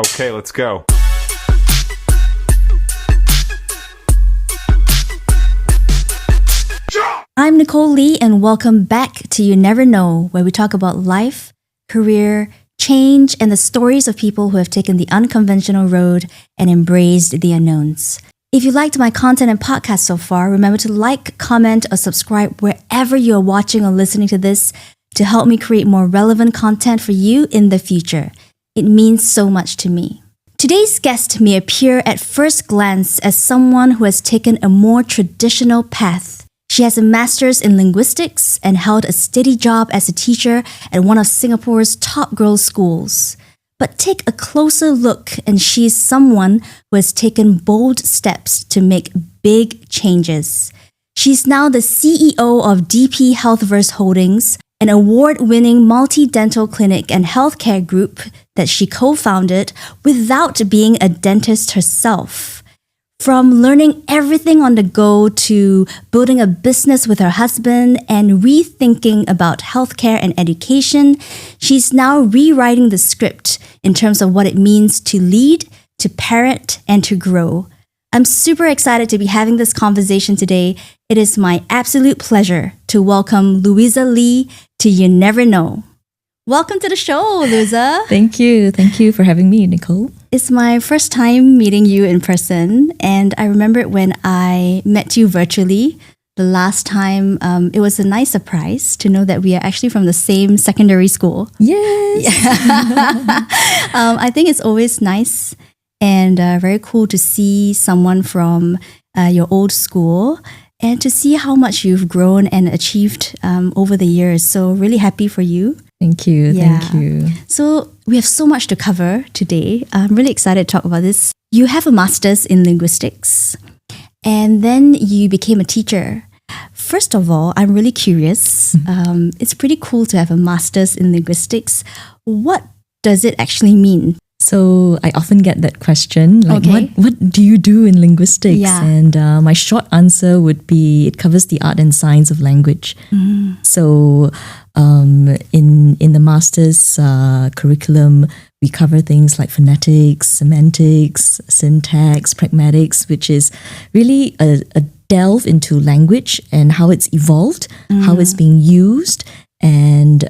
Okay, let's go. I'm Nicole Lee, and welcome back to You Never Know, where we talk about life, career, change, and the stories of people who have taken the unconventional road and embraced the unknowns. If you liked my content and podcast so far, remember to like, comment, or subscribe wherever you're watching or listening to this to help me create more relevant content for you in the future. It means so much to me. Today's guest may appear at first glance as someone who has taken a more traditional path. She has a master's in linguistics and held a steady job as a teacher at one of Singapore's top girls' schools. But take a closer look and she's someone who has taken bold steps to make big changes. She's now the CEO of DP Healthverse Holdings, an award-winning multi-dental clinic and healthcare group that she co-founded without being a dentist herself. From learning everything on the go to building a business with her husband and rethinking about healthcare and education, she's now rewriting the script in terms of what it means to lead, to parent, and to grow. I'm super excited to be having this conversation today. It is my absolute pleasure to welcome Louisa Lee to You Never Know. Welcome to the show, Louisa. Thank you. Thank you for having me, Nicole. It's my first time meeting you in person, and I remember when I met you virtually the last time. It was a nice surprise to know that we are actually from the same secondary school. Yes. I think it's always nice and very cool to see someone from your old school and to see how much you've grown and achieved over the years. So really happy for you. Thank you. Yeah. Thank you. So we have so much to cover today. I'm really excited to talk about this. You have a master's in linguistics and then you became a teacher. First of all, I'm really curious. It's pretty cool to have a master's in linguistics. What does it actually mean? So I often get that question, like, Okay. what do you do in linguistics? Yeah. And my short answer would be, it covers the art and science of language. So in the master's curriculum, we cover things like phonetics, semantics, syntax, pragmatics, which is really a delve into language and how it's evolved, how it's being used, and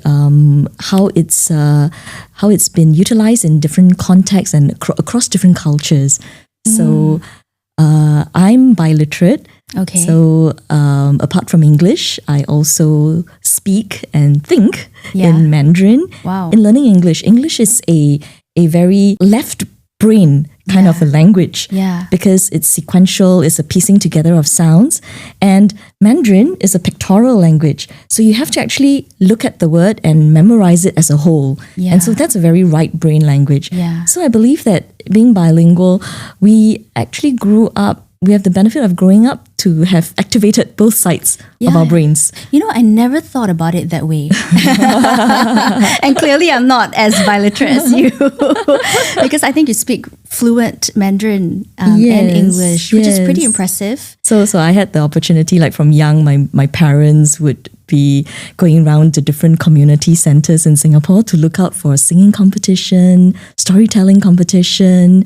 how it's been utilized in different contexts and across different cultures. So I'm biliterate. Okay. So apart from English, I also speak and think in Mandarin. Wow. In learning English, English is a very left brain kind of a language, because it's sequential, it's a piecing together of sounds, and Mandarin is a pictorial language. So you have to actually look at the word and memorize it as a whole. And so that's a very right brain language. So I believe that being bilingual, we actually we have the benefit of growing up to have activated both sides of our brains. You know, I never thought about it that way. And clearly I'm not as biliterate as you. Because I think you speak fluent Mandarin and English, which is pretty impressive. So I had the opportunity, like from young, my parents would be going around to different community centers in Singapore to look out for singing competition, storytelling competition.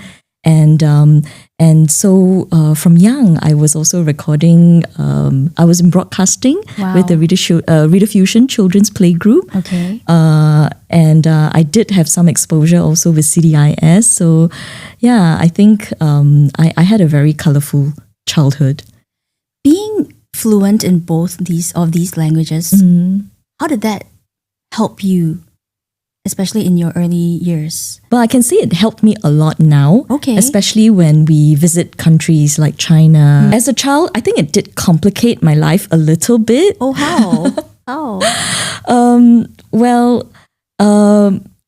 And so from young, I was also recording, I was in broadcasting with the Reader Fusion Children's Play Group. Okay. And I did have some exposure also with CDIS. So yeah, I think I had a very colorful childhood. Being fluent in both these languages, how did that help you, especially in your early years? Well, I can say it helped me a lot now, especially when we visit countries like China. As a child, I think it did complicate my life a little bit. Oh, how? How?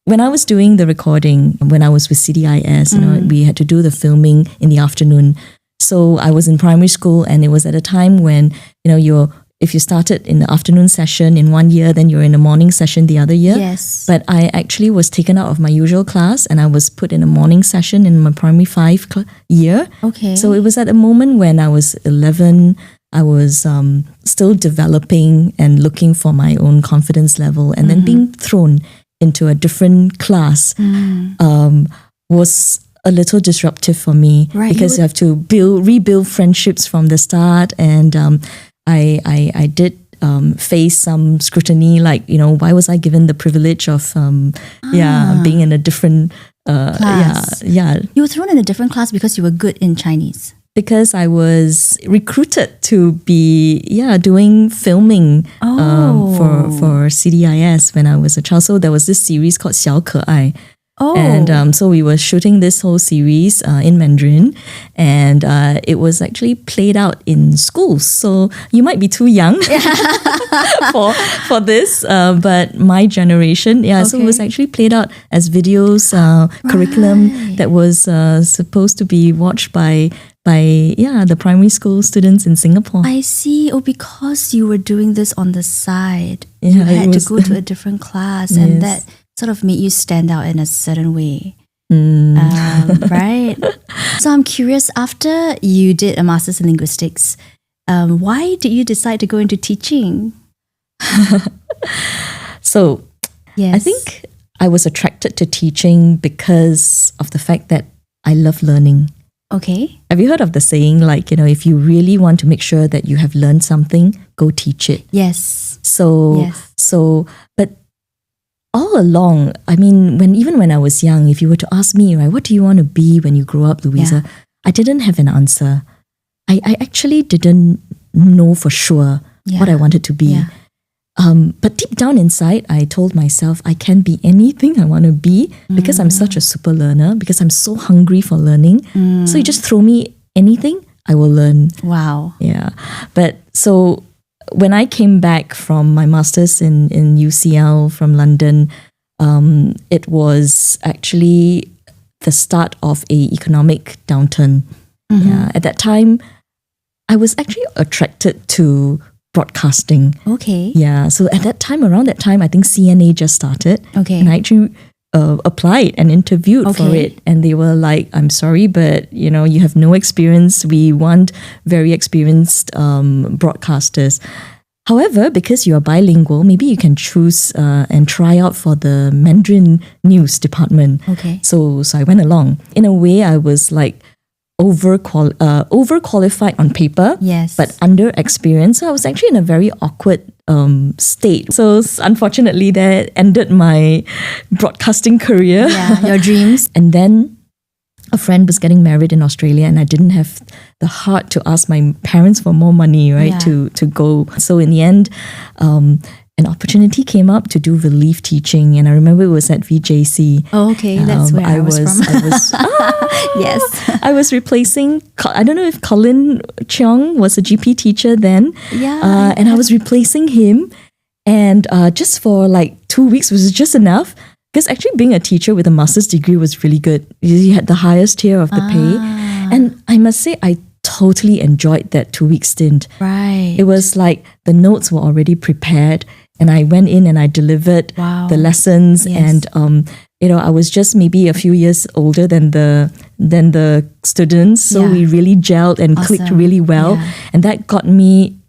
When I was doing the recording, when I was with CDIS, we had to do the filming in the afternoon. So I was in primary school, and it was at a time when, if you started in the afternoon session in one year, then you're in the morning session the other year. Yes. But I actually was taken out of my usual class and I was put in a morning session in my primary 5 year. Okay. So it was at a moment when I was 11, I was still developing and looking for my own confidence level, and then being thrown into a different class was a little disruptive for me, Right, because you have to rebuild friendships from the start, and I did face some scrutiny, like, why was I given the privilege of being in a different class. yeah. You were thrown in a different class because you were good in Chinese. Because I was recruited to be doing filming for CDIS when I was a child. So there was this series called 小可爱. And so we were shooting this whole series in Mandarin, and it was actually played out in schools. So you might be too young for this, but my generation, so it was actually played out as videos, curriculum that was supposed to be watched by the primary school students in Singapore. I see. Oh, because you were doing this on the side, you had to go to a different class, and that sort of made you stand out in a certain way. Right? So I'm curious, after you did a master's in linguistics, why did you decide to go into teaching? So I think I was attracted to teaching because of the fact that I love learning. Okay. Have you heard of the saying, like, if you really want to make sure that you have learned something, go teach it? Yes. But all along, I mean, when I was young, if you were to ask me, right, what do you want to be when you grow up, Louisa? I didn't have an answer. I actually didn't know for sure what I wanted to be. But deep down inside, I told myself I can be anything I want to be, because I'm such a super learner, because I'm so hungry for learning. So you just throw me anything, I will learn. Wow. Yeah. But so when I came back from my master's in UCL from London, it was actually the start of an economic downturn. Yeah. At that time, I was actually attracted to broadcasting. Okay. Yeah. So around that time, I think CNA just started. Okay. And I actually applied and interviewed for it. And they were like, I'm sorry, but you have no experience. We want very experienced broadcasters. However, because you are bilingual, maybe you can choose and try out for the Mandarin news department. Okay. So I went along. In a way, I was like overqualified on paper, but under experienced. So I was actually in a very awkward state. So unfortunately, that ended my broadcasting career. Yeah, your dreams. And then a friend was getting married in Australia, and I didn't have the heart to ask my parents for more money, right, to go. So in the end, an opportunity came up to do relief teaching, and I remember it was at VJC. Oh, okay, that's where I was from. Yes, I was replacing. I don't know if Colin Cheong was a GP teacher then. Yeah, and I was replacing him, and just for like 2 weeks was just enough. Because actually being a teacher with a master's degree was really good. You had the highest tier of the pay. And I must say, I totally enjoyed that 2-week stint. Right. It was like the notes were already prepared, and I went in and I delivered the lessons. And, I was just maybe a few years older than the students. So we really gelled and clicked really well. Yeah. And that got me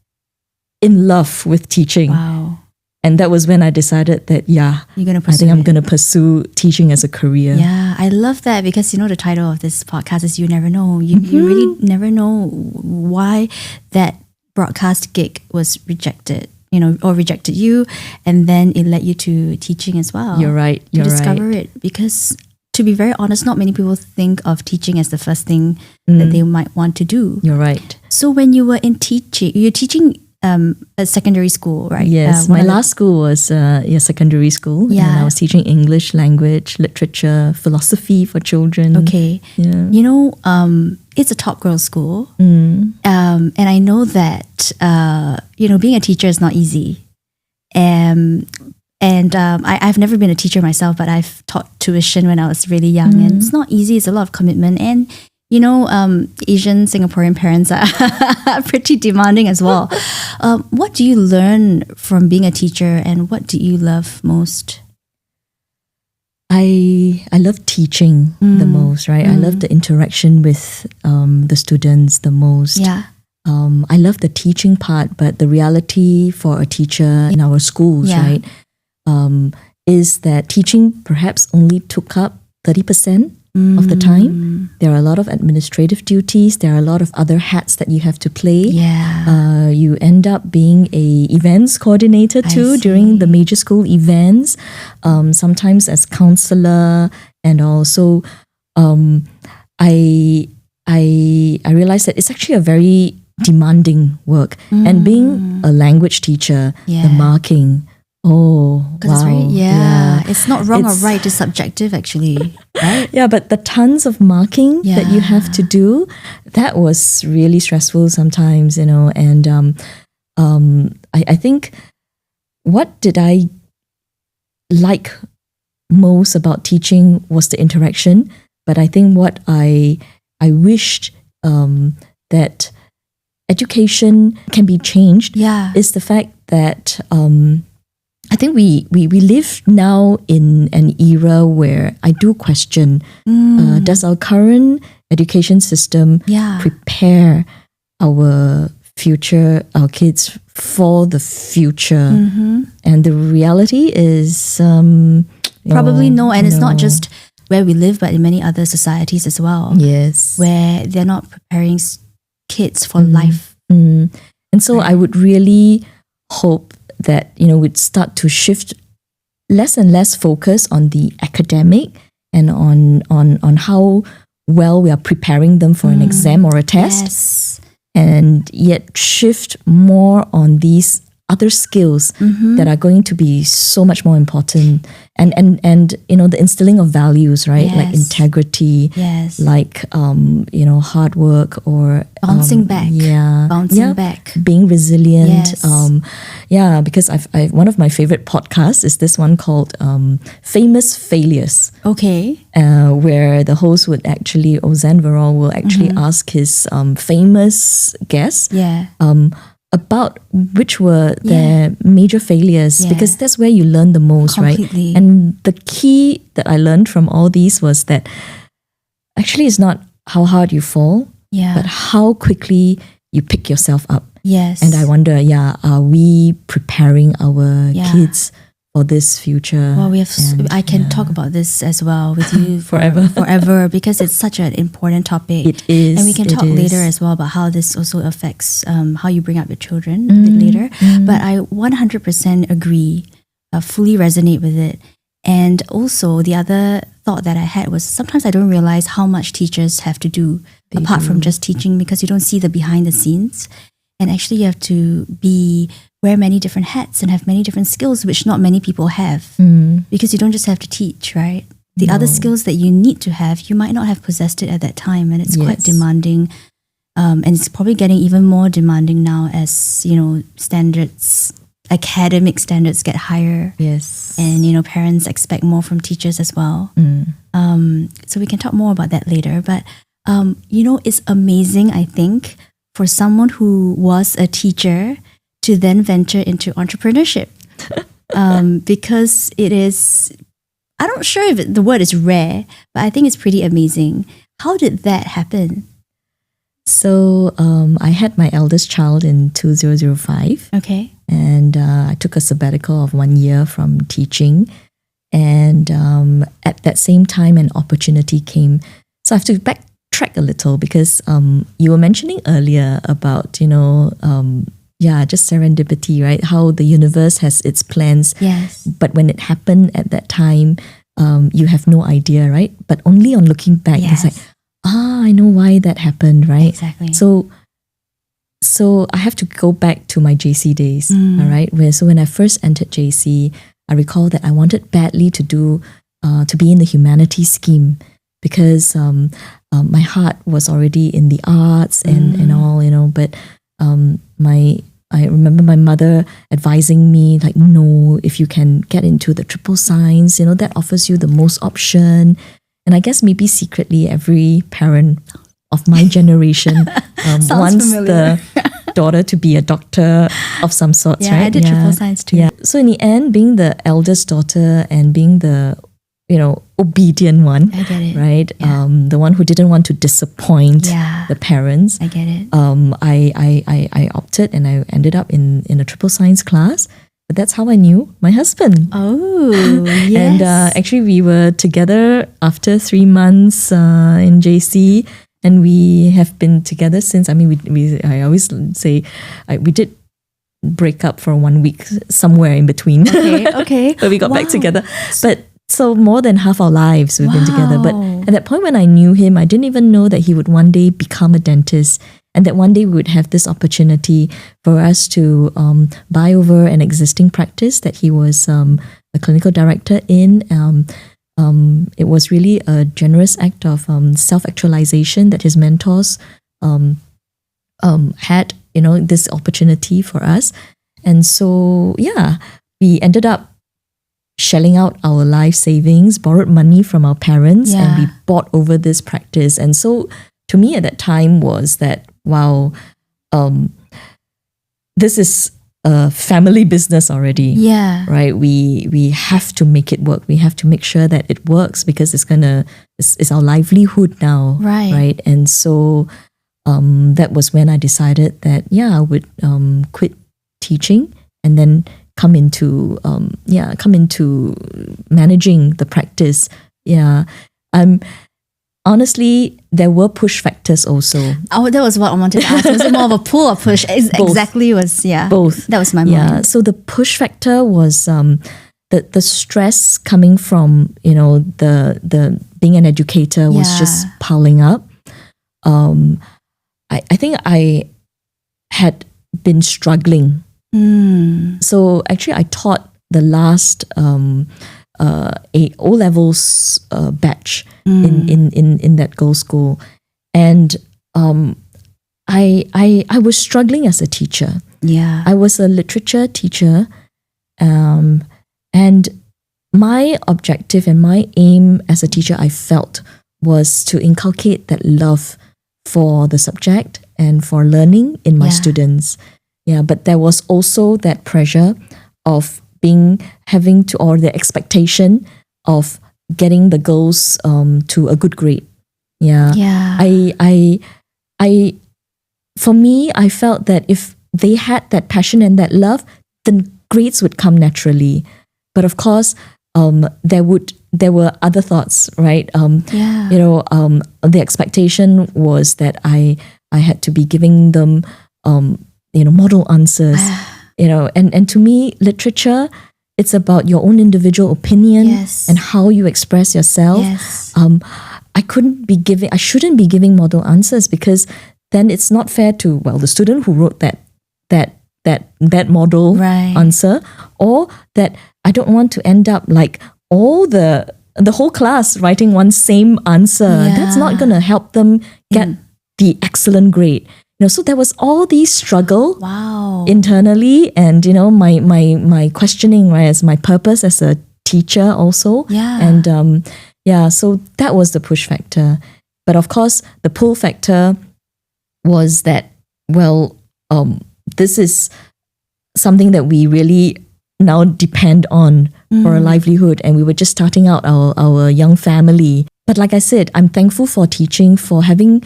in love with teaching. Wow. And that was when I decided that, I think I'm going to pursue teaching as a career. Yeah, I love that, because, the title of this podcast is You Never Know. You really never know why that broadcast gig was rejected, or rejected you. And then it led you to teaching as well. You're right. To discover it. Because to be very honest, not many people think of teaching as the first thing that they might want to do. You're right. So when you were in teaching, you're teaching a secondary school, right? Yes, my last school was secondary school. Yeah. And I was teaching English language, literature, philosophy for children. Okay. Yeah. It's a top girls school. And I know that, being a teacher is not easy. And I've never been a teacher myself, but I've taught tuition when I was really young. And it's not easy. It's a lot of commitment. And Asian Singaporean parents are pretty demanding as well. What do you learn from being a teacher, and what do you love most? I love teaching the most, right? I love the interaction with the students the most. Yeah. I love the teaching part, but the reality for a teacher in our schools, right, is that teaching perhaps only took up 30%. of the time. There are a lot of administrative duties. There are a lot of other hats that you have to play. Yeah. You end up being a events coordinator too during the major school events, sometimes as counselor, and also I realized that it's actually a very demanding work. And being a language teacher, the marking, It's it's not wrong or right, it's subjective actually, right? Yeah, but the tons of marking that you have to do, that was really stressful sometimes, and I think what did I like most about teaching was the interaction, but I think what I wished that education can be changed is the fact that I think we live now in an era where I do question, does our current education system prepare our future, our kids for the future? And the reality is probably no, and it's not just where we live, but in many other societies as well. Yes. Where they're not preparing kids for life. And so I would really hope that, we'd start to shift less and less focus on the academic and on how well we are preparing them for an exam or a test, and yet shift more on these other skills that are going to be so much more important, and the instilling of values, right? Like integrity, like hard work, or bouncing back, being resilient, yes. Because I've one of my favorite podcasts is this one called Famous Failures, where the host would actually, Ozan Varol will actually ask his famous guests about which were their major failures, because that's where you learn the most, right? And the key that I learned from all these was that actually it's not how hard you fall, but how quickly you pick yourself up. And I wonder, are we preparing our kids for this future? Well, I can talk about this as well with you forever, because it's such an important topic. It is. And we can talk later as well about how this also affects how you bring up your children a bit later. But I 100% agree, fully resonate with it. And also the other thought that I had was sometimes I don't realize how much teachers have to do apart from just teaching, because you don't see the behind the scenes. And actually you have to wear many different hats and have many different skills, which not many people have, because you don't just have to teach, right? The other skills that you need to have, you might not have possessed it at that time, and it's quite demanding. And it's probably getting even more demanding now as, standards, academic standards get higher. And, parents expect more from teachers as well. So we can talk more about that later. But, it's amazing, I think, for someone who was a teacher to then venture into entrepreneurship, because it is, I'm not sure if the word is rare, but I think it's pretty amazing. How did that happen? So I had my eldest child in 2005. Okay. And I took a sabbatical of 1 year from teaching. And at that same time, an opportunity came. So I have to backtrack a little, because you were mentioning earlier about, just serendipity, right? How the universe has its plans. But when it happened at that time, you have no idea, right? But only on looking back, it's like, I know why that happened, right? Exactly. So I have to go back to my JC days, all right? When I first entered JC, I recall that I wanted badly to be in the humanities scheme, because my heart was already in the arts and all, but I remember my mother advising me, like, no, if you can get into the triple science, that offers you the most option. And I guess maybe secretly every parent of my generation wants the daughter to be a doctor of some sort, right? I did triple science too. Yeah. So in the end, being the eldest daughter and being the obedient one, I get it, right? The one who didn't want to disappoint the parents. I get it. I opted, and I ended up in a triple science class. But that's how I knew my husband. Oh, yes. And actually, we were together after 3 months in JC, and we have been together since. I mean, I always say we did break up for 1 week somewhere in between. Okay. But we got back together. But so more than half our lives we've been together. But at that point when I knew him, I didn't even know that he would one day become a dentist, and that one day we would have this opportunity for us to buy over an existing practice that he was a clinical director in. It was really a generous act of self-actualization that his mentors had, this opportunity for us. And so, we ended up shelling out our life savings, borrowed money from our parents, and we bought over this practice. And so to me at that time was that, wow, this is a family business already. Yeah. Right. We have to make it work. We have to make sure that it works because it's our livelihood now. Right. Right. And so that was when I decided that I would quit teaching and then come into managing the practice. Honestly, there were push factors also. Oh, that was what I wanted to ask. Was it more of a pull or push? Exactly was, both. That was my mind. So the push factor was the stress coming from the being an educator was just piling up. I think I had been struggling. So actually, I taught the last O levels batch in that girls' school, and I was struggling as a teacher. Yeah, I was a literature teacher, and my objective and my aim as a teacher, I felt, was to inculcate that love for the subject and for learning in my students. But there was also that pressure of the expectation of getting the girls to a good grade. For me, I felt that if they had that passion and that love, then grades would come naturally. But of course, there were other thoughts, right? The expectation was that I had to be giving them model answers. And to me, literature, it's about your own individual opinion and how you express yourself. I shouldn't be giving model answers, because then it's not fair to the student who wrote that model answer, or that I don't want to end up like all the whole class writing one same answer. That's not going to help them get the excellent grade. So there was all these struggle internally, and my questioning, right, as my purpose as a teacher also. And so that was the push factor. But of course, the pull factor was that this is something that we really now depend on for a livelihood, and we were just starting out our young family. But like I said, I'm thankful for teaching, for having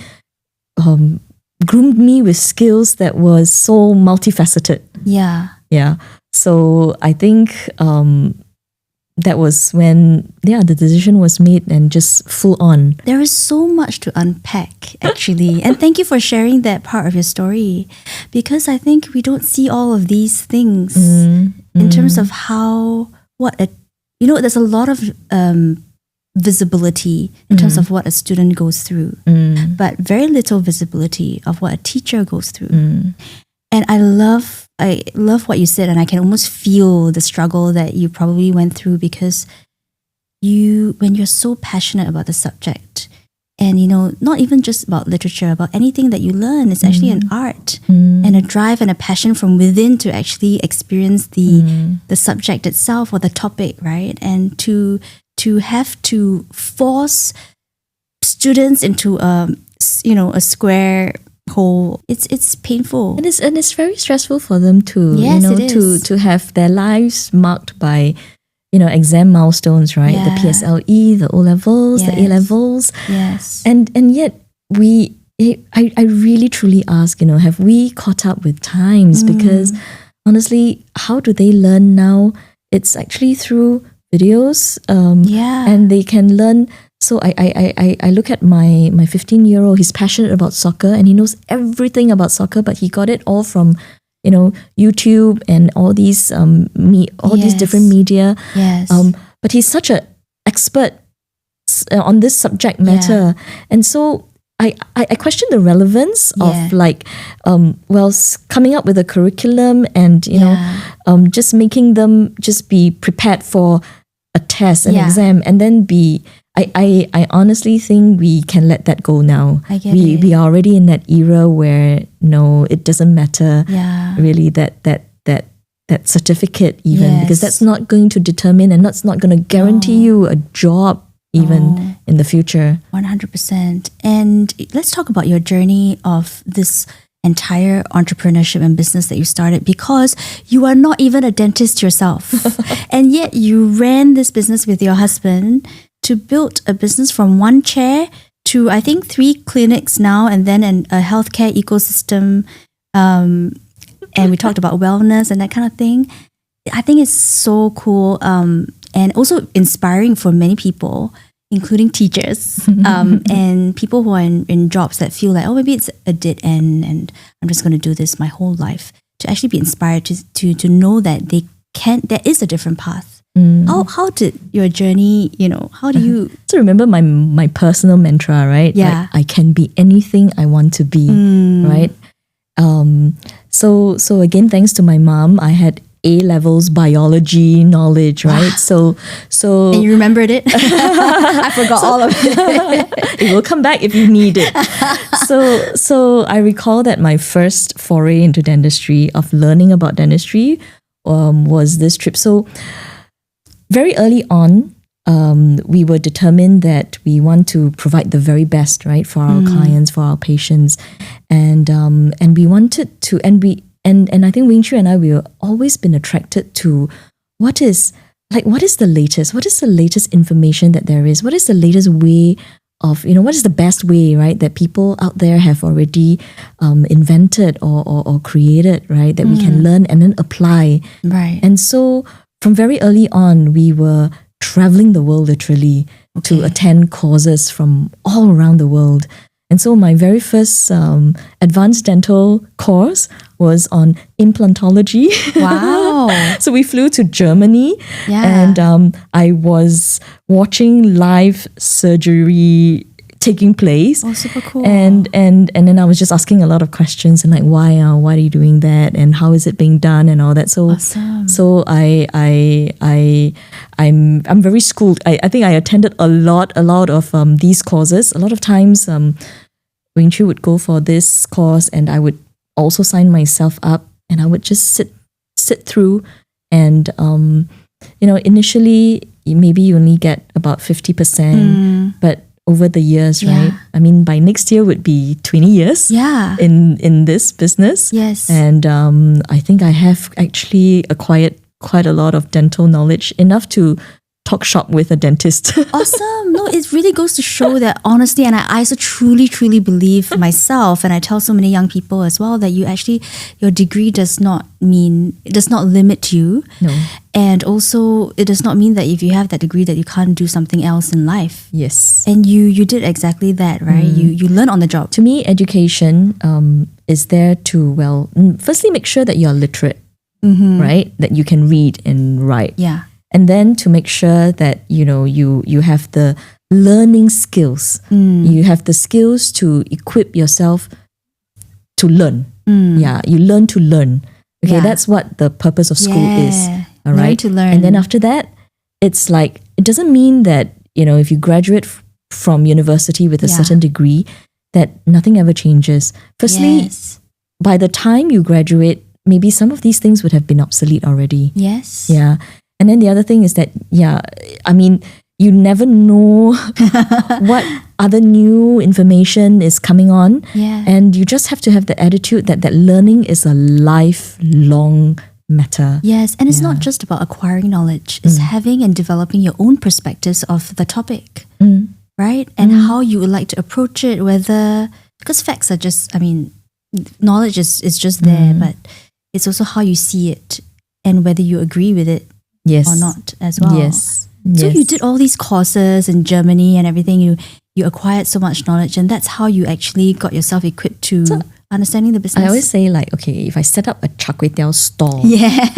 groomed me with skills that was so multifaceted. So I think that was when the decision was made, and just full on. There is so much to unpack, actually. And thank you for sharing that part of your story, because I think we don't see all of these things in terms of there's a lot of visibility in terms of what a student goes through, but very little visibility of what a teacher goes through. And I love what you said, and I can almost feel the struggle that you probably went through, because when you're so passionate about the subject, and not even just about literature, about anything that you learn, it's actually an art and a drive and a passion from within to actually experience the subject itself or the topic, right? And to have to force students into a square hole, it's painful, and it's very stressful for them too. To have their lives marked by exam milestones, right? The PSLE, the O levels, the A levels, and yet I really truly ask, have we caught up with times? Because honestly, how do they learn now? It's actually through videos, and they can learn. So I look at my 15-year-old. He's passionate about soccer and he knows everything about soccer, but he got it all from YouTube and all these these different media. Yes. But he's such an expert on this subject matter, and so I question the relevance of coming up with a curriculum and just making them just be prepared for a test, an exam, and then I honestly think we can let that go now. We are already in that era where it doesn't matter really that certificate even, because that's not going to determine and that's not going to guarantee you a job even in the future. 100%. And let's talk about your journey of this entire entrepreneurship and business that you started, because you are not even a dentist yourself. And yet you ran this business with your husband to build a business from one chair to, I think, 3 clinics now, and then a healthcare ecosystem. And we talked about wellness and that kind of thing. I think it's so cool. And also inspiring for many people, including teachers, and people who are in jobs that feel like, maybe it's a dead end and I'm just going to do this my whole life, to actually be inspired to know that there is a different path. How did your journey, how do you... So remember my personal mantra, right? Yeah. Like, I can be anything I want to be, right? So again, thanks to my mom, I had A-levels biology knowledge, right? So and you remembered it? I forgot all of it. It will come back if you need it. So I recall that my first foray into dentistry, of learning about dentistry, was this trip. So very early on, we were determined that we want to provide the very best, right, for our clients, for our patients, and we wanted to, and I think Wing Chu and I, we have always been attracted to what is the latest information that there is, what is the latest way of, what is the best way, right, that people out there have already invented or created, right, that we can learn and then apply. Right. And so from very early on, we were traveling the world literally to attend courses from all around the world. And so my very first advanced dental course was on implantology. Wow. So we flew to Germany, and I was watching live surgery taking place. Oh, super cool. And then I was just asking a lot of questions and like, why are you doing that, and how is it being done and all that. So awesome. So I'm very schooled. I think I attended a lot of these courses. A lot of times Wing Chu would go for this course and I would also sign myself up, and I would just sit through, and initially maybe you only get about 50%, but over the years, right? I mean, by next year would be 20 years in this business. Yes. And I think I have actually acquired quite a lot of dental knowledge, enough to talk shop with a dentist. Awesome. No, it really goes to show that honestly, and I also truly believe myself, and I tell so many young people as well, that your degree does not limit you. No. And also it does not mean that if you have that degree that you can't do something else in life. Yes. And you did exactly that, right? You learn on the job. To me, education is there to, firstly make sure that you're literate, right? That you can read and write. Yeah. And then to make sure that, you have the learning skills. You have the skills to equip yourself to learn. Yeah, you learn to learn. Okay, that's what the purpose of school is. All right. Learn to learn. And then after that, it's like, it doesn't mean that, if you graduate from university with a certain degree, that nothing ever changes. Firstly, by the time you graduate, maybe some of these things would have been obsolete already. Yes. Yeah. And then the other thing is that, I mean, you never know what other new information is coming on. Yeah. And you just have to have the attitude that learning is a lifelong matter. Yes. And it's not just about acquiring knowledge. It's having and developing your own perspectives of the topic, right? And how you would like to approach it, because facts are just, knowledge is just there, but it's also how you see it and whether you agree with it Yes. or not as well. Yes. So Yes. you did all these courses in Germany and everything. You acquired so much knowledge, and that's how you actually got yourself equipped to understanding the business. I always say like, okay, if I set up a char kway teow store, yeah.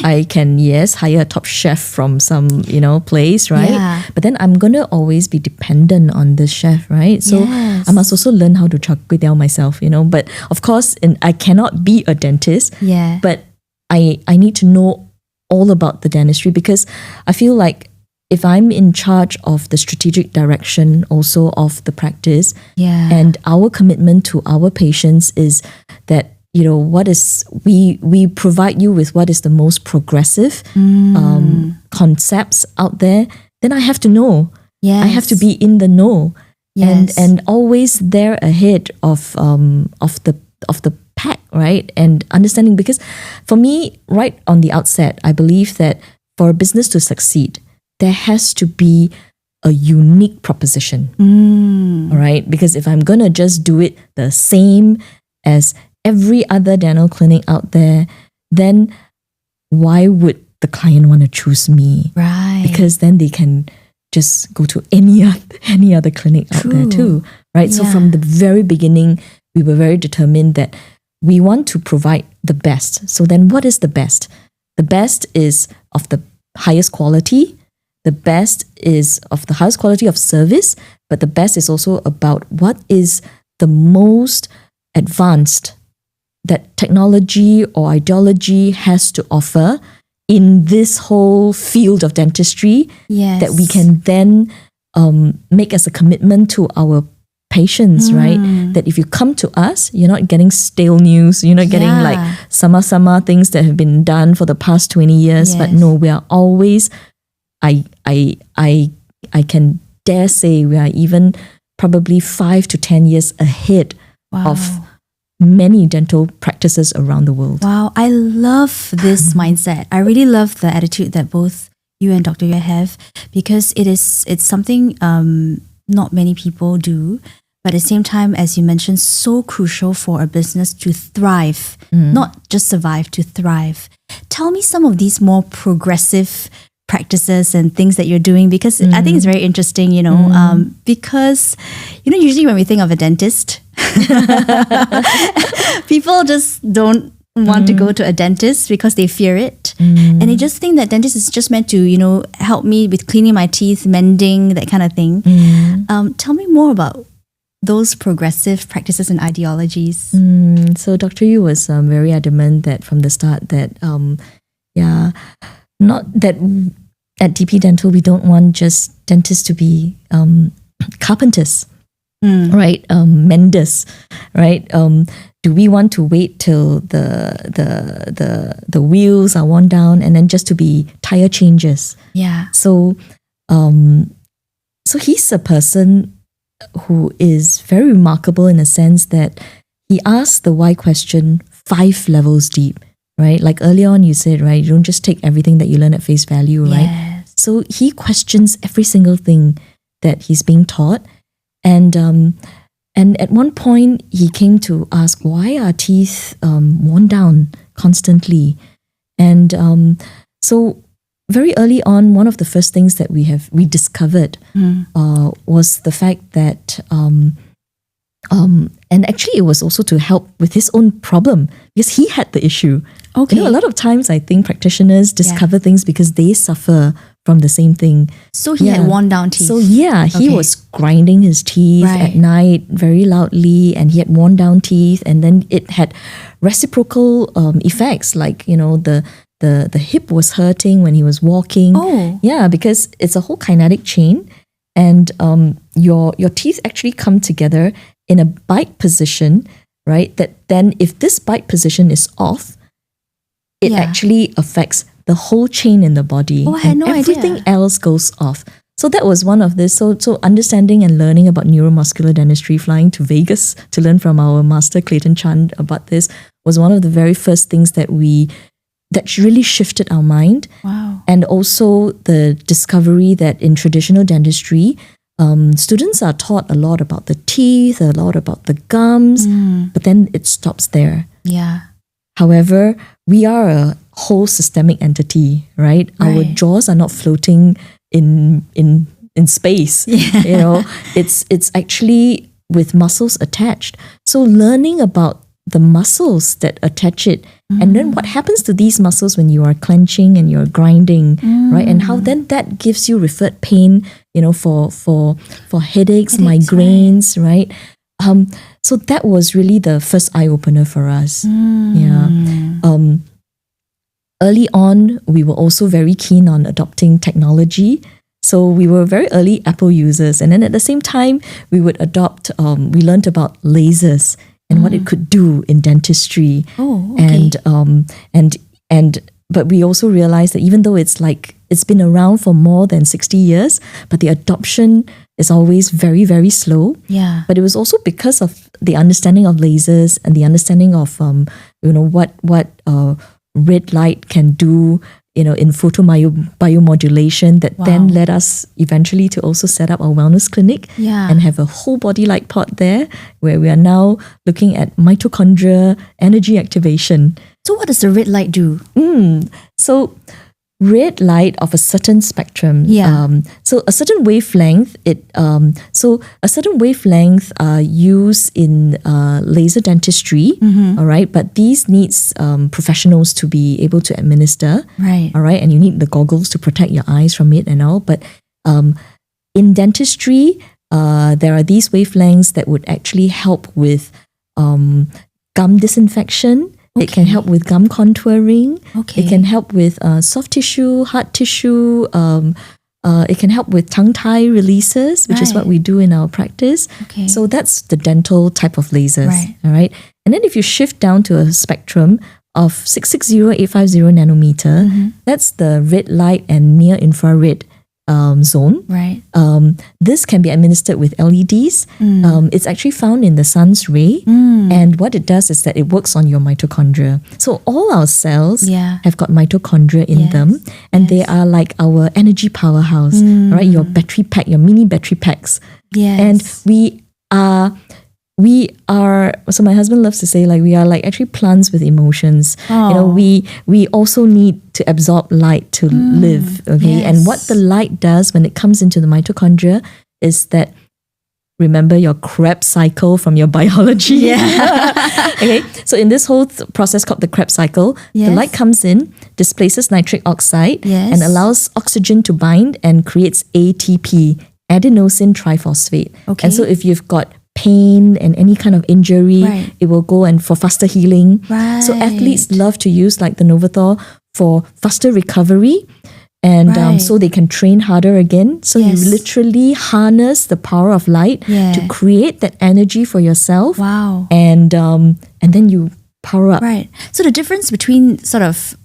I can, yes, hire a top chef from some, place, right? Yeah. But then I'm going to always be dependent on this chef, right? So Yes. I must also learn how to char kway teow myself, But of course, I cannot be a dentist, Yeah. but I need to know all about the dentistry, because I feel like if I'm in charge of the strategic direction also of the practice, Yeah. and our commitment to our patients is that, we provide you with what is the most progressive concepts out there, then I have to know. Yes. I have to be in the know. Yes. And always there ahead of the pack, right? And understanding, because for me, right on the outset, I believe that for a business to succeed, there has to be a unique proposition. All right? Because if I'm going to just do it the same as every other dental clinic out there, then why would the client want to choose me? Right. Because then they can just go to any other clinic out there too, right? So Yeah. from the very beginning, we were very determined that we want to provide the best. So then what is the best? The best is of the highest quality. The best is of the highest quality of service, but the best is also about what is the most advanced that technology or ideology has to offer in this whole field of dentistry, Yes. that we can then make as a commitment to our patients, right? That if you come to us, you're not getting stale news, you're not getting like sama things that have been done for the past 20 years, but Yes. no, we are always, I can dare say we are even probably 5 to 10 years ahead Wow. of many dental practices around the world. Wow, I love this mindset. I really love the attitude that both you and Dr. Yue have, because it's something not many people do, but at the same time, as you mentioned, so crucial for a business to thrive, not just survive, to thrive. Tell me some of these more progressive practices and things that you're doing, because I think it's very interesting, because, usually when we think of a dentist, people just don't want to go to a dentist because they fear it. And they just think that dentist is just meant to, help me with cleaning my teeth, mending, that kind of thing. Tell me more about those progressive practices and ideologies. So Dr. Yu was very adamant that from the start that, not that at DP Dental, we don't want just dentists to be carpenters, right? Menders, right? Do we want to wait till the wheels are worn down and then just to be tire changers? Yeah. So he's a person who is very remarkable in a sense that he asks the why question 5 levels deep, right? Like earlier on you said, right, you don't just take everything that you learn at face value, right? Yes. So he questions every single thing that he's being taught. And at one point he came to ask, why are teeth worn down constantly? And so very early on, one of the first things that we discovered was the fact that, and actually it was also to help with his own problem, because he had the issue. Okay. A lot of times I think practitioners discover things because they suffer from the same thing. So he had worn down teeth. So he Okay. was grinding his teeth at night very loudly, and he had worn down teeth, and then it had reciprocal effects, like, the hip was hurting when he was walking. Oh. Yeah, because it's a whole kinetic chain, and your teeth actually come together in a bite position, right? That then if this bite position is off, it actually affects the whole chain in the body. Oh, I had no idea. Everything else goes off. So that was one of this. So understanding and learning about neuromuscular dentistry, flying to Vegas to learn from our master Clayton Chan about this, was one of the very first things that really shifted our mind. Wow. And also the discovery that in traditional dentistry, students are taught a lot about the teeth, a lot about the gums, but then it stops there. Yeah. However, we are a whole systemic entity, right? Our jaws are not floating in space. You know, it's actually with muscles attached. So learning about the muscles that attach it, and then what happens to these muscles when you are clenching and you're grinding, right? And how then that gives you referred pain, you know, for headaches, migraines, right? So that was really the first eye opener for us. Yeah. Early on, we were also very keen on adopting technology. So we were very early Apple users, and then at the same time, we would adopt. We learned about lasers and what it could do in dentistry. Oh, okay. But we also realized that even though it's been around for more than 60 years, but the adoption is always very, very slow. Yeah. But it was also because of the understanding of lasers and the understanding of what red light can do, you know, in biomodulation that then led us eventually to also set up our wellness clinic and have a whole body light pod there where we are now looking at mitochondria energy activation. So what does the red light do? So red light of a certain spectrum. So a certain wavelength. A certain wavelength used in laser dentistry. All right, but these needs professionals to be able to administer. Right. All right, and you need the goggles to protect your eyes from it and all. But in dentistry, there are these wavelengths that would actually help with gum disinfection. It can help with gum contouring. It can help with soft tissue, hard tissue. It can help with tongue tie releases, which is what we do in our practice. So that's the dental type of lasers. All right. And then if you shift down to a spectrum of 660, 850 nanometer, that's the red light and near infrared zone. Right. This can be administered with LEDs. It's actually found in the sun's ray. And what it does is that it works on your mitochondria. So all our cells have got mitochondria in them, and they are like our energy powerhouse, right? Your battery pack, your mini battery packs. And we are, so my husband loves to say, like, we are like actually plants with emotions. You know, we also need to absorb light to live. And what the light does when it comes into the mitochondria is that, remember your Krebs cycle from your biology. So in this whole process called the Krebs cycle, the light comes in, displaces nitric oxide, and allows oxygen to bind and creates ATP, adenosine triphosphate. And so if you've got pain and any kind of injury, it will go and for faster healing. So athletes love to use like the Novathor for faster recovery, and so they can train harder again. So you literally harness the power of light to create that energy for yourself. And then you power up. So the difference between sort of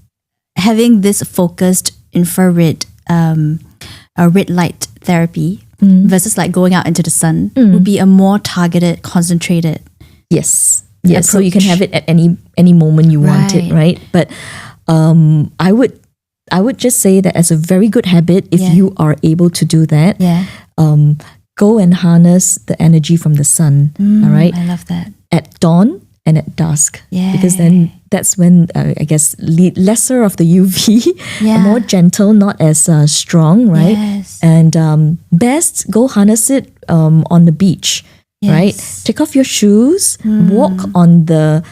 having this focused infrared red light therapy versus like going out into the sun would be a more targeted, concentrated. Yes. So you can have it at any moment you want it, right? But I would just say that as a very good habit, if you are able to do that, go and harness the energy from the sun. All right. I love that. At dawn and at dusk. Because then that's when I guess lesser of the UV, more gentle, not as strong, right? And best go harness it on the beach, right? Take off your shoes, walk on the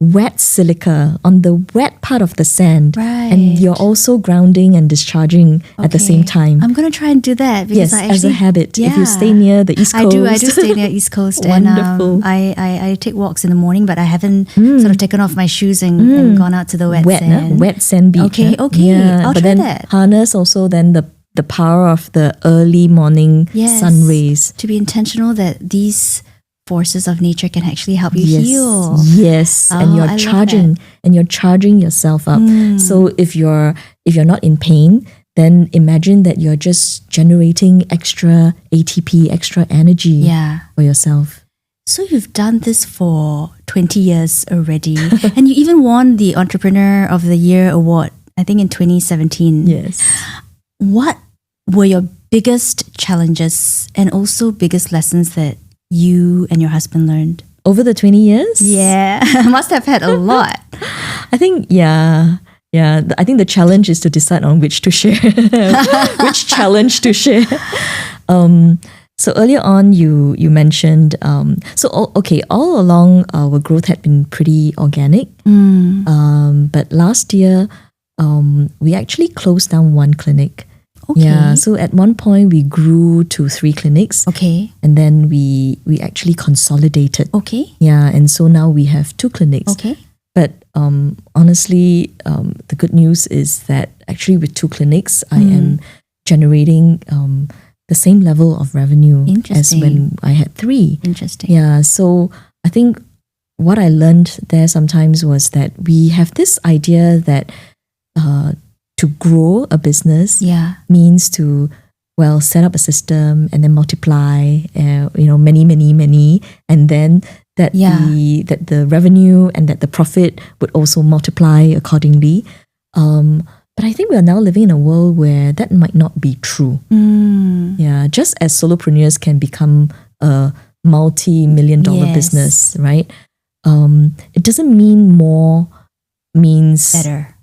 wet silica, on the wet part of the sand, and you're also grounding and discharging at the same time. I'm going to try and do that because as a habit. If you stay near the East Coast. I do stay near East Coast. Wonderful. And I take walks in the morning, but I haven't sort of taken off my shoes and gone out to the wet sand. Wet sand beach. I'll but try then that. Harness also then the power of the early morning sun rays. To be intentional that these forces of nature can actually help you heal. And you're charging yourself up. So if you're not in pain, then imagine that you're just generating extra ATP, extra energy for yourself. So you've done this for 20 years already, and you even won the Entrepreneur of the Year award, I think in 2017. What were your biggest challenges and also biggest lessons that you and your husband learned? over the 20 years. Yeah, must have had a lot. I think, yeah. I think the challenge is to decide on which to share, which challenge to share. So earlier on, you mentioned, all along our growth had been pretty organic. But last year, we actually closed down one clinic. Okay. Yeah, so at one point we grew to 3 clinics. Okay. And then we actually consolidated. Okay. Yeah, and so now we have 2 clinics. Okay. But honestly, the good news is that actually with 2 clinics, I am generating the same level of revenue as when I had 3. Interesting. Yeah, so I think what I learned there sometimes was that we have this idea that to grow a business means to, well, set up a system and then multiply, many, and then that the revenue and that the profit would also multiply accordingly. But I think we are now living in a world where that might not be true. Yeah, just as solopreneurs can become a multi-million-dollar business, right? It doesn't mean more means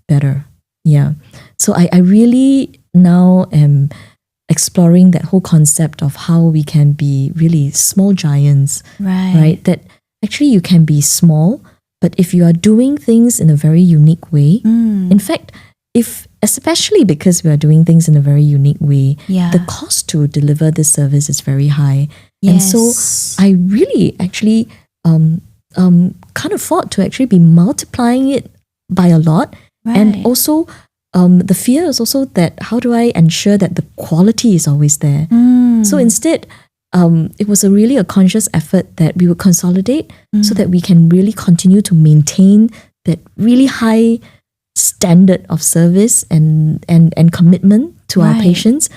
better. Yeah. So I really now am exploring that whole concept of how we can be really small giants, right? That actually you can be small, but if you are doing things in a very unique way, in fact, especially because we are doing things in a very unique way, the cost to deliver this service is very high. And so I really actually can't afford to actually be multiplying it by a lot. And also, the fear is also that how do I ensure that the quality is always there? So instead, it was really a conscious effort that we would consolidate so that we can really continue to maintain that really high standard of service and commitment to our patients.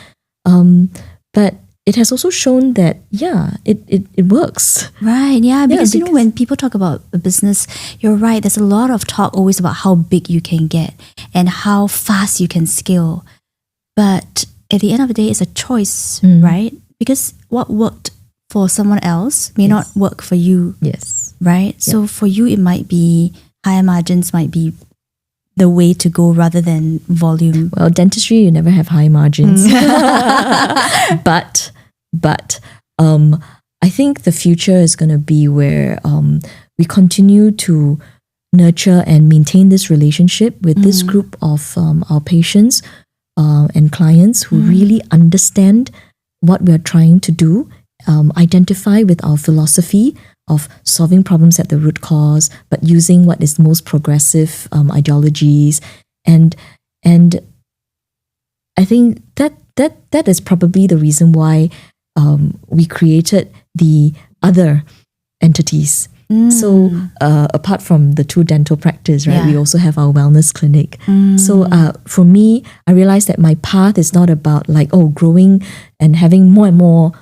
But it has also shown that, it works. Right, because when people talk about a business, you're right, there's a lot of talk always about how big you can get and how fast you can scale. But at the end of the day, it's a choice, right? Because what worked for someone else may not work for you. Yes. Right? So for you, it might be higher margins might be the way to go rather than volume. Well, dentistry, you never have high margins. But I think the future is going to be where we continue to nurture and maintain this relationship with this group of our patients and clients who really understand what we are trying to do, identify with our philosophy of solving problems at the root cause, but using what is most progressive ideologies. And I think that is probably the reason why we created the other entities. So apart from the 2 dental practice, right, we also have our wellness clinic. So for me, I realized that my path is not about growing and having more and more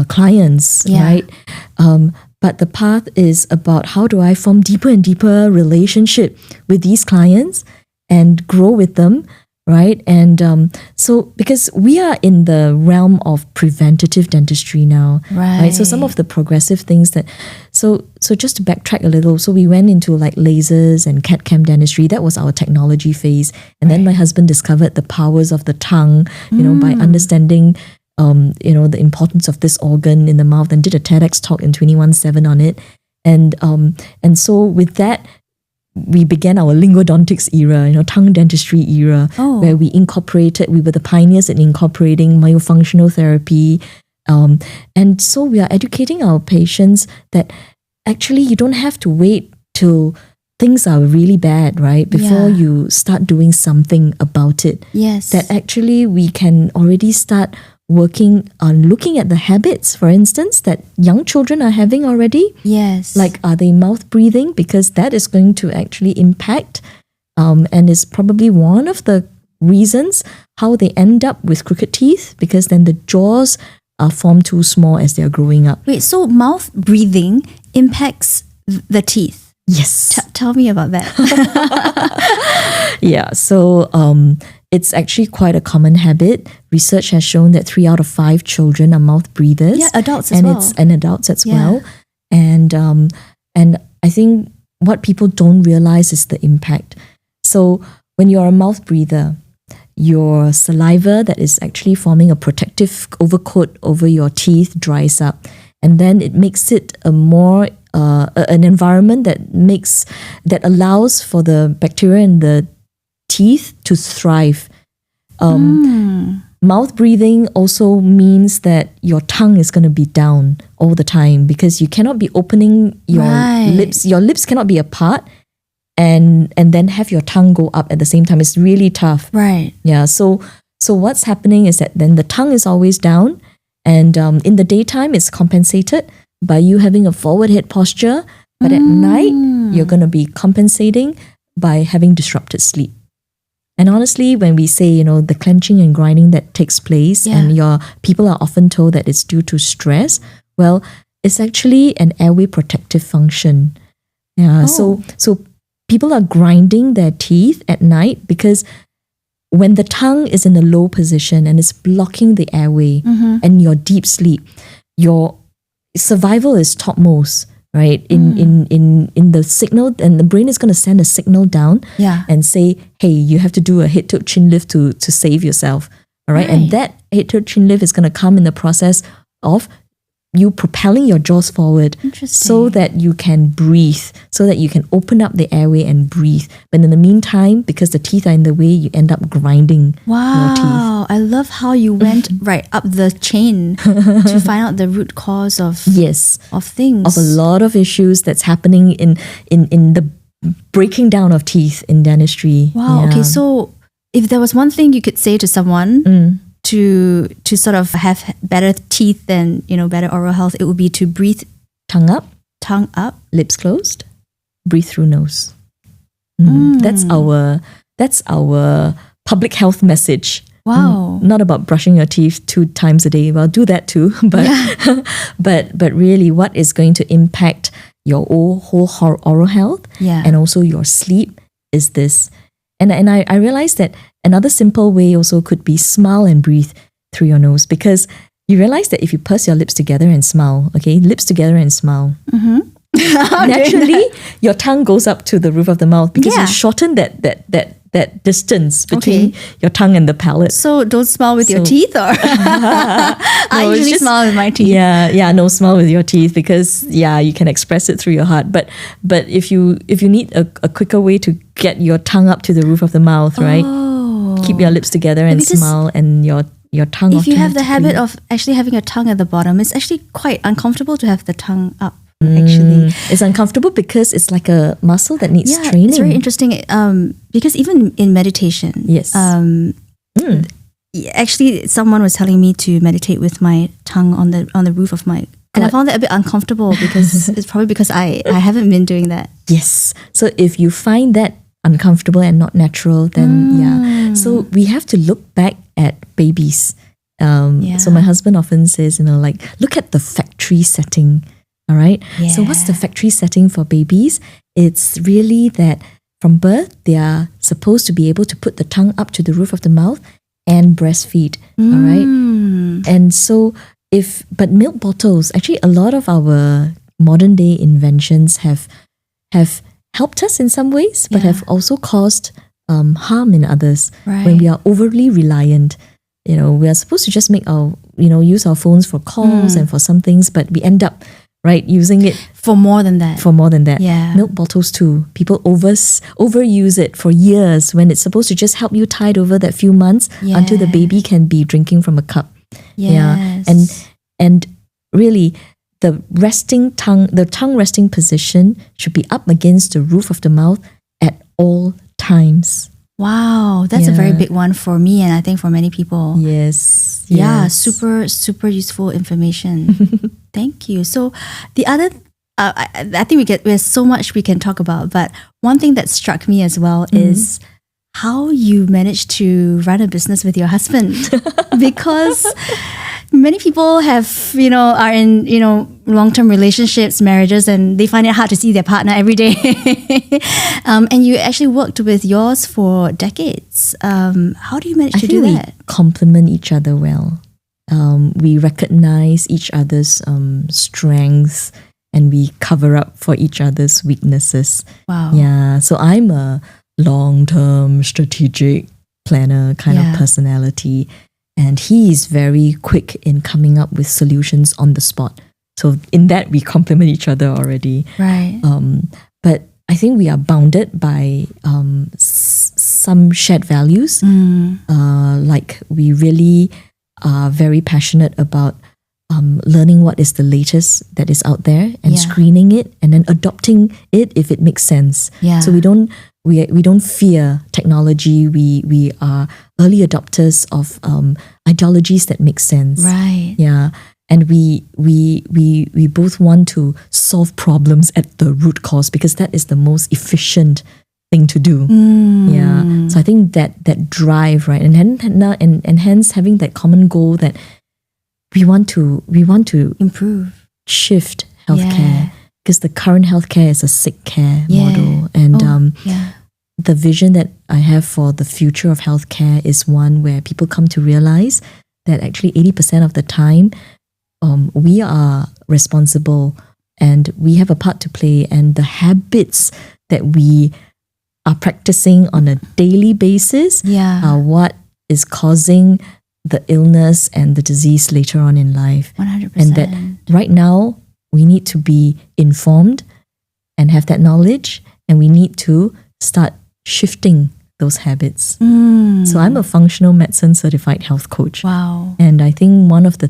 clients, right? But the path is about how do I form deeper and deeper relationship with these clients and grow with them, right? And so because we are in the realm of preventative dentistry now, right? So some of the progressive things that, so just to backtrack a little, so we went into lasers and CAD/CAM dentistry. That was our technology phase. And then my husband discovered the powers of the tongue, by understanding the importance of this organ in the mouth, and did a TEDx talk in 21/7 on it. And so with that, we began our linguodontics era, tongue dentistry era, where we were the pioneers in incorporating myofunctional therapy. And so we are educating our patients that actually you don't have to wait till things are really bad, right? Before you start doing something about it. Yes. That actually we can already start working on looking at the habits, for instance, that young children are having already. Yes. Like, are they mouth breathing? Because that is going to actually impact and is probably one of the reasons how they end up with crooked teeth, because then the jaws are formed too small as they are growing up. Wait, so mouth breathing impacts the teeth? Yes. Tell me about that. Yeah, so it's actually quite a common habit. Research has shown that 3 out of 5 children are mouth breathers. Yeah, adults as well. And adults as well. And And I think what people don't realize is the impact. So when you're a mouth breather, your saliva that is actually forming a protective overcoat over your teeth dries up, and then it makes it a more an environment that allows for the bacteria in the teeth to thrive. Mouth breathing also means that your tongue is going to be down all the time because you cannot be opening your lips. Your lips cannot be apart and then have your tongue go up at the same time. It's really tough. Right. Yeah. So what's happening is that then the tongue is always down, and in the daytime it's compensated by you having a forward head posture, but at night you're going to be compensating by having disrupted sleep. And honestly, when we say, the clenching and grinding that takes place, and people are often told that it's due to stress, well, it's actually an airway protective function. Yeah. So people are grinding their teeth at night because when the tongue is in a low position and it's blocking the airway and your deep sleep, your survival is topmost. Right, in the signal, and the brain is going to send a signal down and say, hey, you have to do a head tilt chin lift to save yourself. All right, and that head tilt chin lift is going to come in the process of you propelling your jaws forward so that you can breathe, so that you can open up the airway and breathe. But in the meantime, because the teeth are in the way, you end up grinding your teeth. I love how you went right up the chain to find out the root cause of things. Of a lot of issues that's happening in the breaking down of teeth in dentistry. Wow. Okay, so if there was one thing you could say to someone to sort of have better teeth and better oral health, it would be to breathe tongue up, lips closed, breathe through nose. That's our public health message. Wow. Not about brushing your teeth 2 times a day. Well, do that too, but but really, what is going to impact your whole oral health and also your sleep is this. And I realized that another simple way also could be smile and breathe through your nose, because you realize that if you purse your lips together and smile, lips together and smile, naturally your tongue goes up to the roof of the mouth because you shorten that distance between your tongue and the palate. So don't smile with your teeth, or I usually smile with my teeth. No, smile with your teeth because you can express it through your heart. But if you need a quicker way to get your tongue up to the roof of the mouth, right? Keep your lips together and smile, and your tongue. If you have the habit of actually having your tongue at the bottom, it's actually quite uncomfortable to have the tongue up. Actually, it's uncomfortable because it's like a muscle that needs training. It's very interesting. Because even in meditation, actually, someone was telling me to meditate with my tongue on the roof of my. And I found that a bit uncomfortable because it's probably because I haven't been doing that. Yes. So if you find that uncomfortable and not natural, then So we have to look back at babies. So my husband often says, look at the factory setting. All right. Yeah. So what's the factory setting for babies? It's really that from birth, they are supposed to be able to put the tongue up to the roof of the mouth and breastfeed. All right. And so but milk bottles, actually a lot of our modern day inventions have helped us in some ways, but have also caused harm in others. Right. When we are overly reliant. We are supposed to just make our, use our phones for calls and for some things, but we end up using it for more than that. Yeah. Milk bottles too. People overuse it for years when it's supposed to just help you tide over that few months until the baby can be drinking from a cup. Yes. Yeah. And really the tongue resting position should be up against the roof of the mouth at all times. Wow, that's a very big one for me, and I think for many people. Yes. Yeah, super, super useful information. Thank you. So the other, I think there's so much we can talk about, but one thing that struck me as well is how you managed to run a business with your husband. Because many people are in, long-term relationships, marriages, and they find it hard to see their partner every day. And you actually worked with yours for decades. How do you manage to do that? We complement each other well. We recognize each other's strengths and we cover up for each other's weaknesses. Wow. Yeah. So I'm a long-term strategic planner kind of personality, and he is very quick in coming up with solutions on the spot. So in that, we complement each other already. Right. But I think we are bounded by some shared values. Like we really are very passionate about learning what is the latest that is out there and screening it and then adopting it if it makes sense. Yeah. So we don't fear technology. We are early adopters of ideologies that make sense. Right. Yeah. And we both want to solve problems at the root cause because that is the most efficient thing to do. Yeah. So I think that drive, right, and hence having that common goal that we want to improve, shift healthcare because the current healthcare is a sick care model, and the vision that I have for the future of healthcare is one where people come to realize that actually 80% of the time we are responsible and we have a part to play, and the habits that we are practicing on a daily basis are what is causing the illness and the disease later on in life. 100%. And that right now we need to be informed and have that knowledge, and we need to start shifting those habits. So I'm a functional medicine certified health coach. Wow. And I think one of the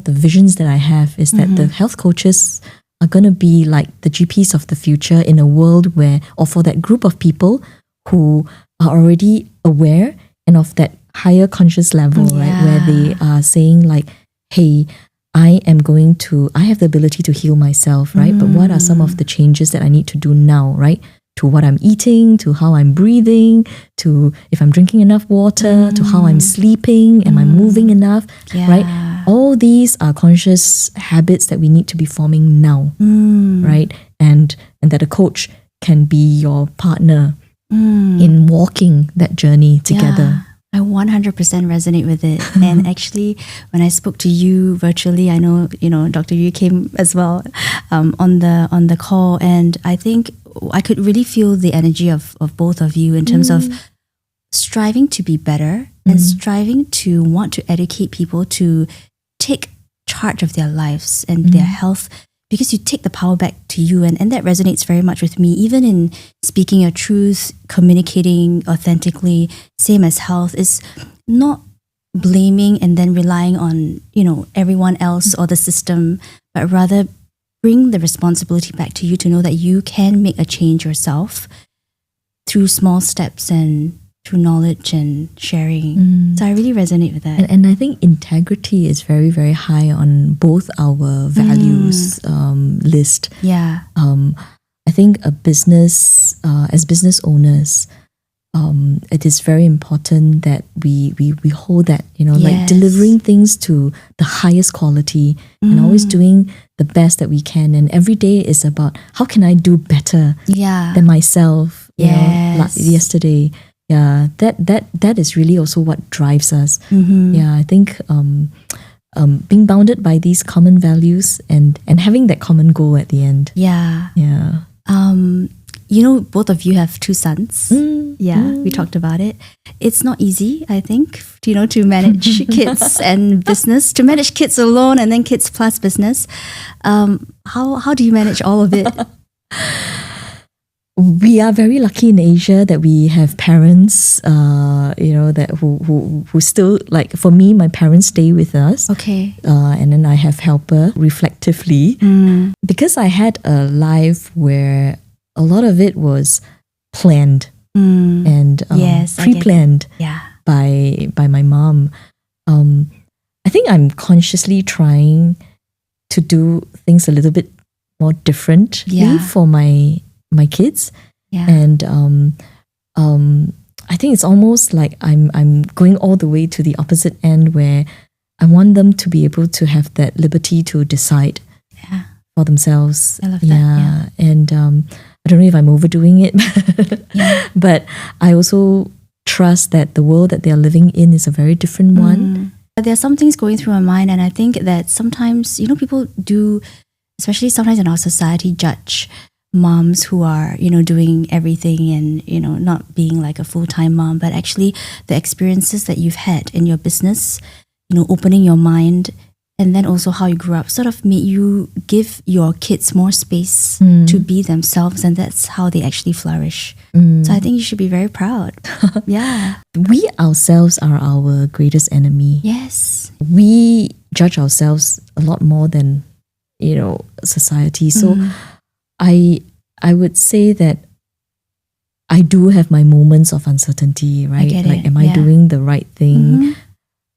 visions that I have is that the health coaches are going to be like the GPs of the future in a world where, or for that group of people who are already aware and of that higher conscious level, right, where they are saying like, hey, I have the ability to heal myself, right? But what are some of the changes that I need to do now, right? To what I'm eating, to how I'm breathing, to if I'm drinking enough water, to how I'm sleeping, am I moving enough, right? All these are conscious habits that we need to be forming now, right? And that a coach can be your partner in walking that journey together. I 100% resonate with it. And actually, when I spoke to you virtually, I know, Dr. Yu came as well on the call. And I think I could really feel the energy of both of you in terms of striving to be better and striving to want to educate people to take charge of their lives and their health, because you take the power back to you. And that resonates very much with me, even in speaking your truth, communicating authentically, same as health, is not blaming and then relying on, everyone else or the system, but rather bring the responsibility back to you to know that you can make a change yourself through small steps and through knowledge and sharing. So I really resonate with that. And I think integrity is very, very high on both our values list. Yeah. I think a business, as business owners, it is very important that we hold that, like delivering things to the highest quality and always doing the best that we can. And every day is about how can I do better than myself, yesterday. Yeah, that is really also what drives us. Yeah, I think being bounded by these common values and having that common goal at the end. Yeah. Yeah. Both of you have 2 sons. We talked about it. It's not easy, I think, to manage kids and business, to manage kids alone and then kids plus business. How do you manage all of it? We are very lucky in Asia that we have parents, that who still, like for me, my parents stay with us. Okay. And then I have helper reflectively. Because I had a life where a lot of it was planned and pre-planned by my mom. I think I'm consciously trying to do things a little bit more differently for my kids, and I think it's almost like I'm going all the way to the opposite end, where I want them to be able to have that liberty to decide for themselves. I love that. And I don't know if I'm overdoing it, but I also trust that the world that they are living in is a very different one. There are some things going through my mind, and I think that sometimes people do especially sometimes in our society, judge moms who are, doing everything and, not being like a full-time mom, but actually the experiences that you've had in your business, opening your mind, and then also how you grew up sort of made you give your kids more space to be themselves, and that's how they actually flourish. So I think you should be very proud. Yeah. We ourselves are our greatest enemy. Yes. We judge ourselves a lot more than, society. So I would say that I do have my moments of uncertainty, right? Am I doing the right thing?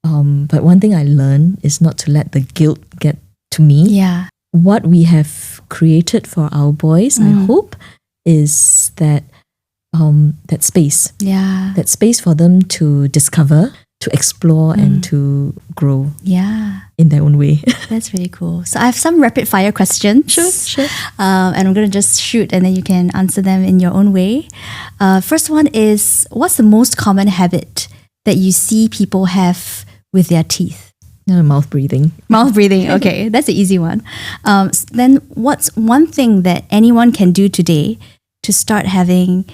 But one thing I learned is not to let the guilt get to me. Yeah. What we have created for our boys, I hope, is that that space. Yeah. That space for them to discover, to explore, and to grow. Yeah. In their own way. That's really cool. So I have some rapid fire questions. Sure. And I'm going to just shoot and then you can answer them in your own way. First one is, what's the most common habit that you see people have with their teeth? Mouth breathing. Mouth breathing. Okay, that's an easy one. Then what's one thing that anyone can do today to start having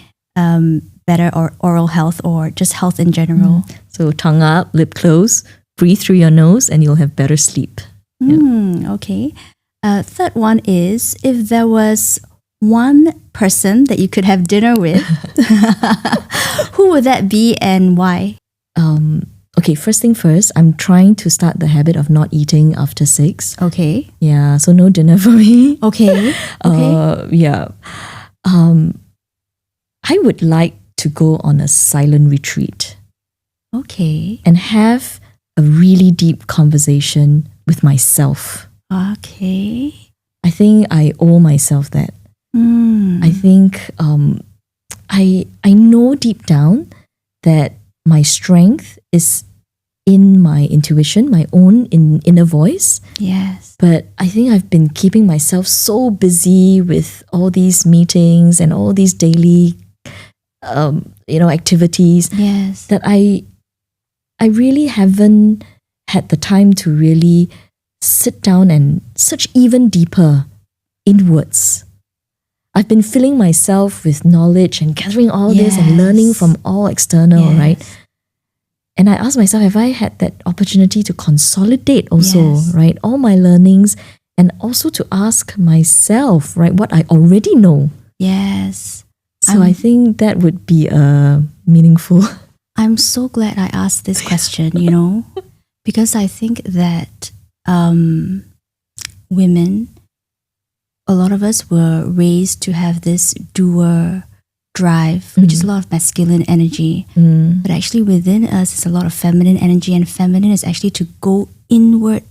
better oral health or just health in general? So tongue up, lip closed, breathe through your nose, and you'll have better sleep. Okay. Third one is, if there was one person that you could have dinner with, who would that be and why? Okay, first thing first, I'm trying to start the habit of not eating after 6. Okay. Yeah, so no dinner for me. Okay. Yeah. I would like to go on a silent retreat. Okay. And have a really deep conversation with myself. Okay. I think I owe myself that. I think I know deep down that my strength is in my intuition, my own inner voice. Yes. But I think I've been keeping myself so busy with all these meetings and all these daily, activities. Yes. That I really haven't had the time to really sit down and search even deeper inwards. I've been filling myself with knowledge and gathering all this and learning from all external, right? And I asked myself, have I had that opportunity to consolidate also, right? All my learnings, and also to ask myself, right, what I already know. Yes. So I think that would be meaningful. I'm so glad I asked this question, because I think that women, a lot of us were raised to have this doer drive, which is a lot of masculine energy. But actually within us is a lot of feminine energy, and feminine is actually to go inward,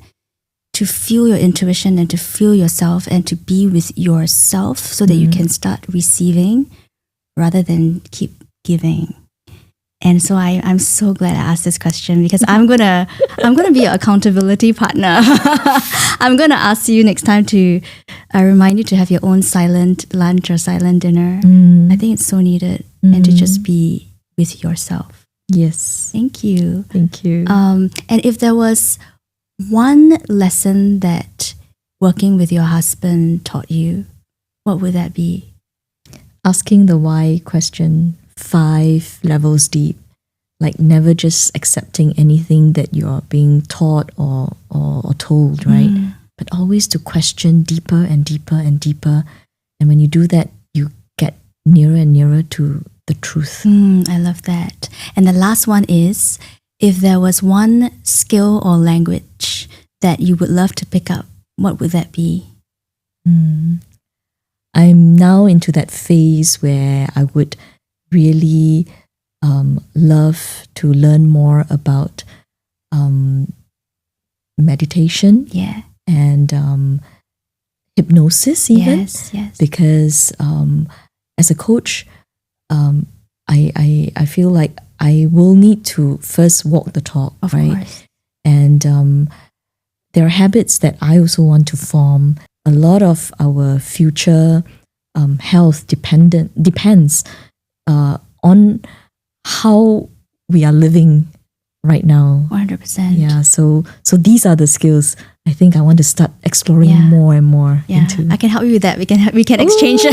to feel your intuition and to feel yourself and to be with yourself so that you can start receiving rather than keep giving. And so I'm so glad I asked this question, because I'm gonna be your accountability partner. I'm gonna ask you next time to remind you to have your own silent lunch or silent dinner. I think it's so needed, and to just be with yourself. Yes. Thank you. Thank you. And if there was one lesson that working with your husband taught you, what would that be? Asking the why question 5 levels deep, like never just accepting anything that you're being taught or told, right? But always to question deeper and deeper and deeper. And when you do that, you get nearer and nearer to the truth. I love that. And the last one is, if there was one skill or language that you would love to pick up, what would that be? I'm now into that phase where I would really love to learn more about meditation and hypnosis even. Yes. Because as a coach, I feel like I will need to first walk the talk, Of right? course. And there are habits that I also want to form. A lot of our future health depends on how we are living right now. 100%. Yeah, so these are the skills I think I want to start exploring more and more into. I can help you with that. We can exchange.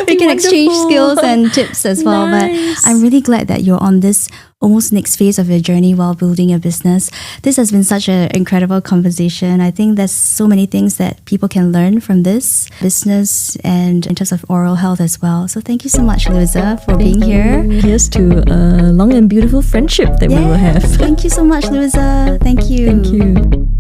We can exchange skills and tips as well. Nice. But I'm really glad that you're on this almost next phase of your journey while building a business. This has been such an incredible conversation. I think there's so many things that people can learn from this business and in terms of oral health as well. So thank you so much, Louisa, for being here. Here's to a long and beautiful friendship that we will have. Thank you so much, Louisa. Thank you. Thank you.